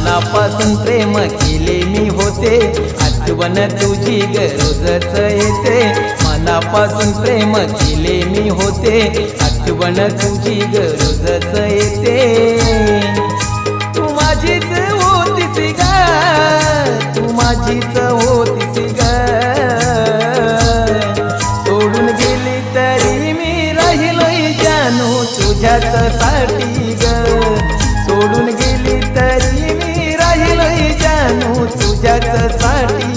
मनापासून प्रेम केले मी होते, आठवण तुझी रोजच येते. मनापासून प्रेम केले मी होते, आठवण तुझी रोजच येते. तू माझीच होतीस ग, तू माझीच होतीस ग. सोडून गेली तरी मी राहिलोय जानू तुझ्याच साठी ग. सोडून गेली तरी मी राहिलोय जानू तुझ्याच साठी.